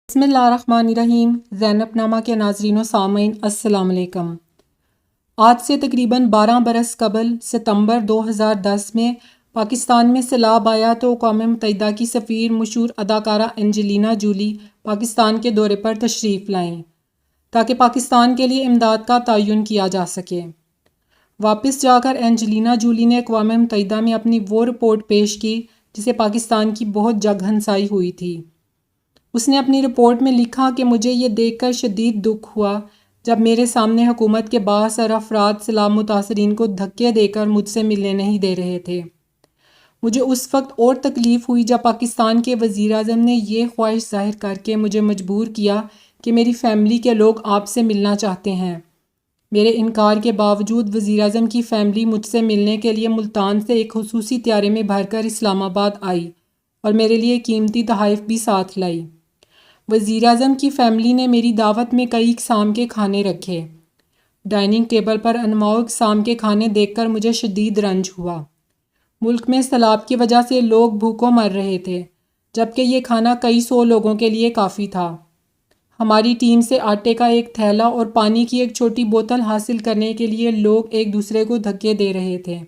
بسم اللہ الرحمن الرحیم۔ زینب نامہ کے ناظرین و سامعین السلام علیکم۔ آج سے تقریباً 12 برس قبل ستمبر 2010 میں پاکستان میں سیلاب آیا تو اقوام متحدہ کی سفیر مشہور اداکارہ اینجلینا جولی پاکستان کے دورے پر تشریف لائیں تاکہ پاکستان کے لیے امداد کا تعین کیا جا سکے۔ واپس جا کر اینجلینا جولی نے اقوام متحدہ میں اپنی وہ رپورٹ پیش کی جسے پاکستان کی بہت جگ ہنسائی ہوئی تھی۔ اس نے اپنی رپورٹ میں لکھا کہ مجھے یہ دیکھ کر شدید دکھ ہوا جب میرے سامنے حکومت کے بااثر افراد سیلاب متاثرین کو دھکے دے کر مجھ سے ملنے نہیں دے رہے تھے۔ مجھے اس وقت اور تکلیف ہوئی جب پاکستان کے وزیر اعظم نے یہ خواہش ظاہر کر کے مجھے مجبور کیا کہ میری فیملی کے لوگ آپ سے ملنا چاہتے ہیں۔ میرے انکار کے باوجود وزیر اعظم کی فیملی مجھ سے ملنے کے لیے ملتان سے ایک خصوصی طیارے میں بھر کر اسلام آباد آئی اور میرے لیے قیمتی تحائف بھی ساتھ لائی۔ وزیر اعظم کی فیملی نے میری دعوت میں کئی اقسام کے کھانے رکھے۔ ڈائننگ ٹیبل پر انواع اقسام کے کھانے دیکھ کر مجھے شدید رنج ہوا۔ ملک میں سیلاب کی وجہ سے لوگ بھوکوں مر رہے تھے جبکہ یہ کھانا کئی سو لوگوں کے لیے کافی تھا۔ ہماری ٹیم سے آٹے کا ایک تھیلا اور پانی کی ایک چھوٹی بوتل حاصل کرنے کے لیے لوگ ایک دوسرے کو دھکے دے رہے تھے۔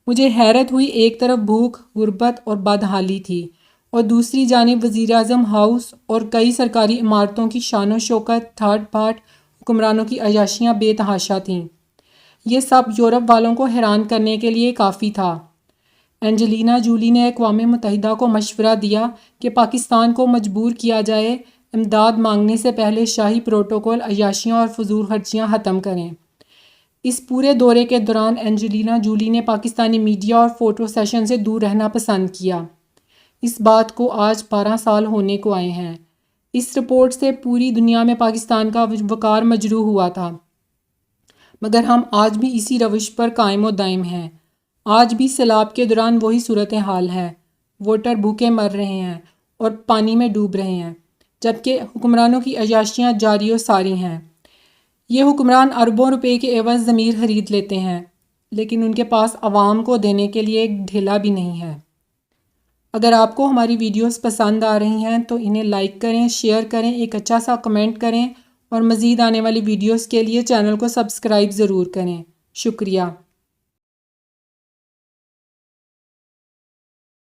مجھے حیرت ہوئی، ایک طرف بھوک، غربت اور بدحالی تھی اور دوسری جانب وزیر اعظم ہاؤس اور کئی سرکاری عمارتوں کی شان و شوکت، ٹھاٹ بھاٹ، حکمرانوں کی عیاشیاں بے تحاشا تھیں۔ یہ سب یورپ والوں کو حیران کرنے کے لیے کافی تھا۔ اینجلینا جولی نے اقوام متحدہ کو مشورہ دیا کہ پاکستان کو مجبور کیا جائے امداد مانگنے سے پہلے شاہی پروٹوکول، عیاشیاں اور فضول خرچیاں ختم کریں۔ اس پورے دورے کے دوران اینجلینا جولی نے پاکستانی میڈیا اور فوٹو سیشن سے دور رہنا پسند کیا۔ اس بات کو آج 12 سال ہونے کو آئے ہیں۔ اس رپورٹ سے پوری دنیا میں پاکستان کا وقار مجروح ہوا تھا، مگر ہم آج بھی اسی روش پر قائم و دائم ہیں۔ آج بھی سیلاب کے دوران وہی صورتحال ہے۔ ووٹر بھوکے مر رہے ہیں اور پانی میں ڈوب رہے ہیں جبکہ حکمرانوں کی عیاشیاں جاری و ساری ہیں۔ یہ حکمران اربوں روپے کے عوض ضمیر خرید لیتے ہیں لیکن ان کے پاس عوام کو دینے کے لیے ایک ڈھیلا بھی نہیں ہے۔ اگر آپ کو ہماری ویڈیوز پسند آ رہی ہیں تو انہیں لائک کریں، شیئر کریں، ایک اچھا سا کمنٹ کریں اور مزید آنے والی ویڈیوز کے لیے چینل کو سبسکرائب ضرور کریں۔ شکریہ۔